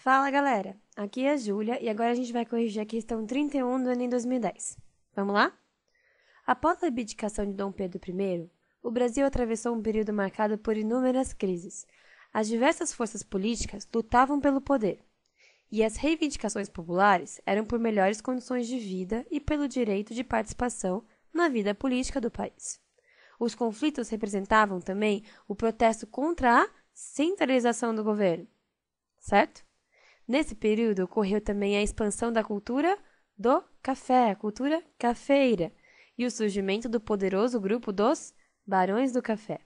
Fala, galera! Aqui é a Júlia e agora a gente vai corrigir a questão 31 do Enem 2010. Vamos lá? Após a abdicação de Dom Pedro I, o Brasil atravessou um período marcado por inúmeras crises. As diversas forças políticas lutavam pelo poder, e as reivindicações populares eram por melhores condições de vida e pelo direito de participação na vida política do país. Os conflitos representavam também o protesto contra a centralização do governo, certo? Nesse período ocorreu também a expansão da cultura do café, a cultura cafeira, e o surgimento do poderoso grupo dos Barões do Café,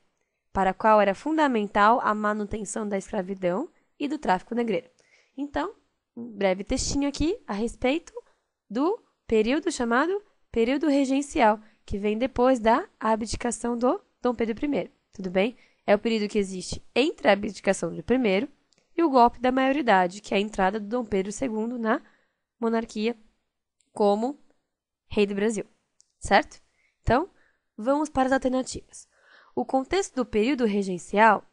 para a qual era fundamental a manutenção da escravidão e do tráfico negreiro. Então, um breve textinho aqui a respeito do período chamado período regencial, que vem depois da abdicação do Dom Pedro I. Tudo bem? É o período que existe entre a abdicação do primeiro e o golpe da maioridade, que é a entrada do Dom Pedro II na monarquia como rei do Brasil, certo? Então, vamos para as alternativas. O contexto do período regencial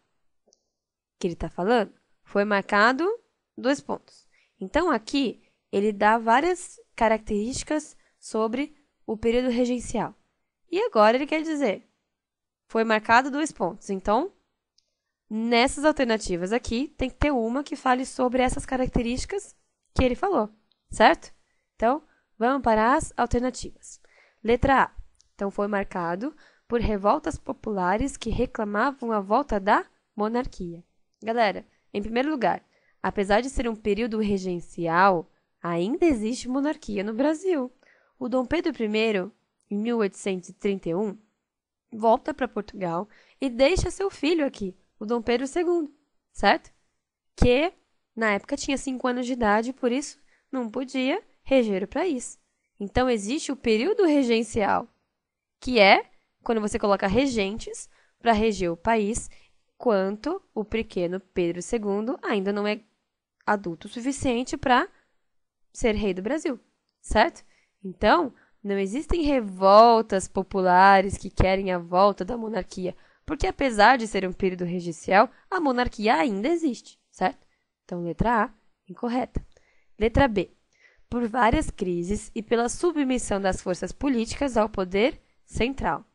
que ele está falando foi marcado 2 pontos. Então, aqui, ele dá várias características sobre o período regencial. E agora ele quer dizer, foi marcado 2 pontos. Então, nessas alternativas aqui, tem que ter uma que fale sobre essas características que ele falou, certo? Então, vamos para as alternativas. Letra A. Então, foi marcado por revoltas populares que reclamavam a volta da monarquia. Galera, em primeiro lugar, apesar de ser um período regencial, ainda existe monarquia no Brasil. O Dom Pedro I, em 1831, volta para Portugal e deixa seu filho aqui, o Dom Pedro II, certo? Que, na época, tinha 5 anos de idade e, por isso, não podia reger o país. Então, existe o período regencial, que é quando você coloca regentes para reger o país, enquanto o pequeno Pedro II ainda não é adulto o suficiente para ser rei do Brasil, certo? Então, não existem revoltas populares que querem a volta da monarquia, porque apesar de ser um período regencial, a monarquia ainda existe, certo? Então, letra A, incorreta. Letra B. Por várias crises e pela submissão das forças políticas ao poder central.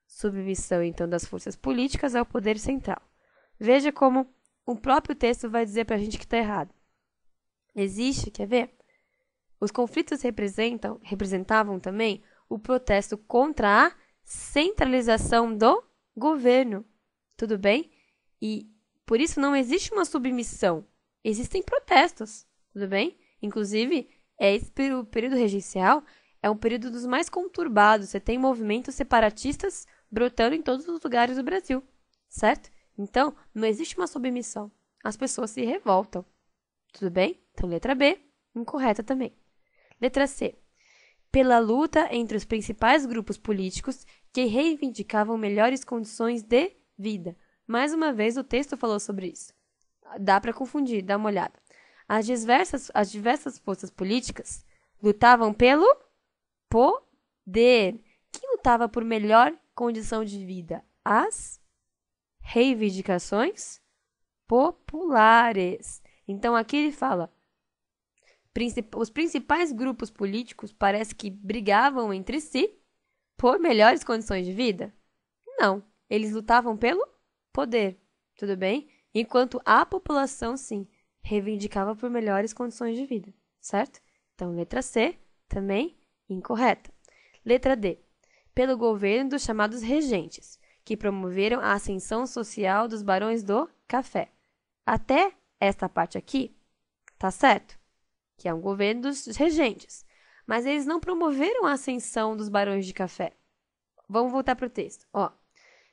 Submissão, então, das forças políticas ao poder central. Veja como o próprio texto vai dizer para a gente que está errado. Existe, quer ver? Os conflitos representavam também o protesto contra a centralização do governo. Tudo bem? E por isso não existe uma submissão. Existem protestos. Tudo bem? Inclusive, esse período regencial é um período dos mais conturbados. Você tem movimentos separatistas brotando em todos os lugares do Brasil. Certo? Então, não existe uma submissão. As pessoas se revoltam. Tudo bem? Então, letra B, incorreta também. Letra C. Pela luta entre os principais grupos políticos que reivindicavam melhores condições de vida. Mais uma vez, o texto falou sobre isso. Dá para confundir, dá uma olhada. As diversas forças políticas lutavam pelo poder. Quem lutava por melhor condição de vida? As reivindicações populares. Então, aqui ele fala, os principais grupos políticos parece que brigavam entre si por melhores condições de vida? Não, eles lutavam pelo poder, tudo bem? Enquanto a população, sim, reivindicava por melhores condições de vida, certo? Então, letra C, também incorreta. Letra D, pelo governo dos chamados regentes, que promoveram a ascensão social dos barões do café. Até esta parte aqui, tá certo? Que é um governo dos regentes. Mas eles não promoveram a ascensão dos barões de café. Vamos voltar para o texto.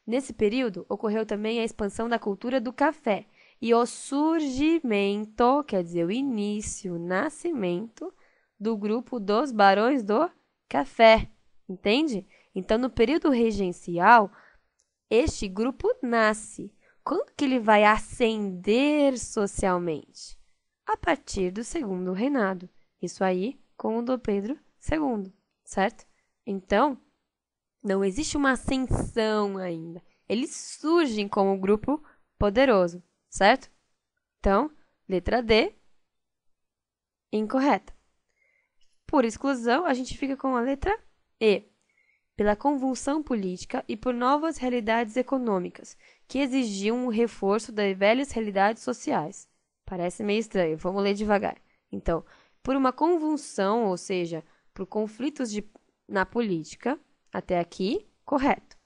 Nesse período, ocorreu também a expansão da cultura do café e o surgimento, quer dizer, o início, o nascimento do grupo dos barões do café. Entende? Então, no período regencial, este grupo nasce. Quando que ele vai ascender socialmente? A partir do segundo reinado. Isso aí com o Dom Pedro II, certo? Então, não existe uma ascensão ainda. Eles surgem como um grupo poderoso, certo? Então, Letra D, incorreta. Por exclusão, a gente fica com a letra E. Pela convulsão política e por novas realidades econômicas, que exigiam um reforço das velhas realidades sociais. Parece meio estranho, vamos ler devagar. Então, por uma convulsão, ou seja, por conflitos na política, até aqui, correto.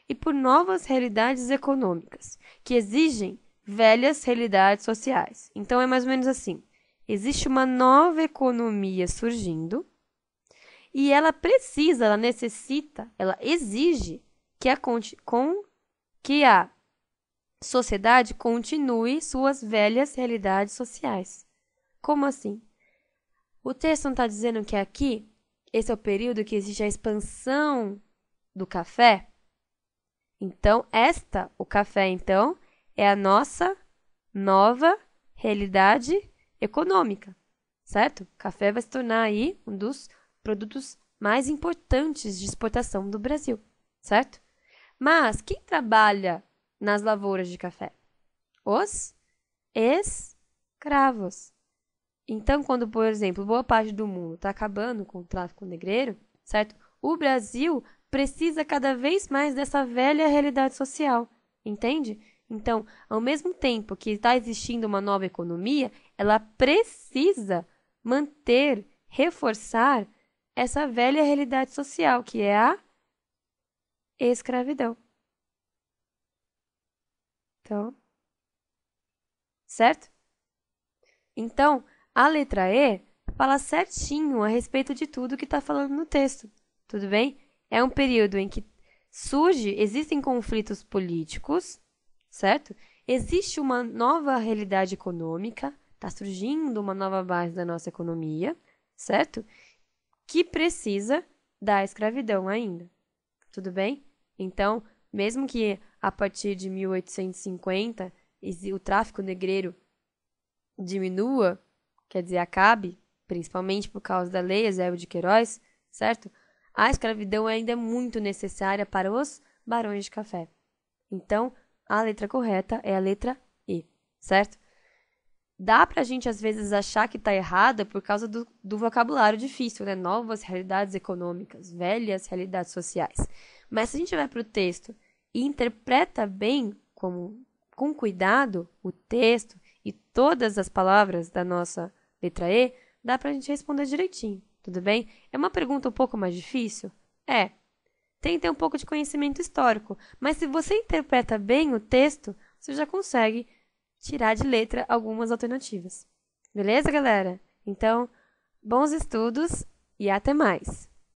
E por novas realidades econômicas, que exigem velhas realidades sociais. Então, é mais ou menos assim. Existe uma nova economia surgindo, e ela precisa, ela necessita, ela exige que a sociedade continue suas velhas realidades sociais. Como assim? O texto não está dizendo que aqui, esse é o período que existe a expansão do café? Então, o café, então, é a nossa nova realidade econômica, certo? O café vai se tornar aí um dos produtos mais importantes de exportação do Brasil, certo? Mas quem trabalha nas lavouras de café? Os escravos. Então, quando, por exemplo, boa parte do mundo está acabando com o tráfico negreiro, certo? O Brasil precisa cada vez mais dessa velha realidade social, entende? Então, ao mesmo tempo que está existindo uma nova economia, ela precisa manter, reforçar essa velha realidade social, que é a escravidão. Então, certo? Então, a letra E fala certinho a respeito de tudo que está falando no texto, tudo bem? É um período em que existem conflitos políticos, certo? Existe uma nova realidade econômica, está surgindo uma nova base da nossa economia, certo? Que precisa da escravidão ainda, tudo bem? Então, mesmo que a partir de 1850 o tráfico negreiro diminua, quer dizer, acabe, principalmente por causa da Lei Eusébio de Queiroz, certo? A escravidão ainda é muito necessária para os barões de café. Então, a letra correta é a letra E, certo? Dá pra gente, às vezes, achar que tá errada por causa do vocabulário difícil, né? Novas realidades econômicas, velhas realidades sociais. Mas se a gente vai pro texto e interpreta bem, com cuidado, o texto e todas as palavras da nossa letra E, dá pra gente responder direitinho, tudo bem? É uma pergunta um pouco mais difícil? É. Tem que ter um pouco de conhecimento histórico, mas se você interpreta bem o texto, você já consegue tirar de letra algumas alternativas. Beleza, galera? Então, bons estudos e até mais!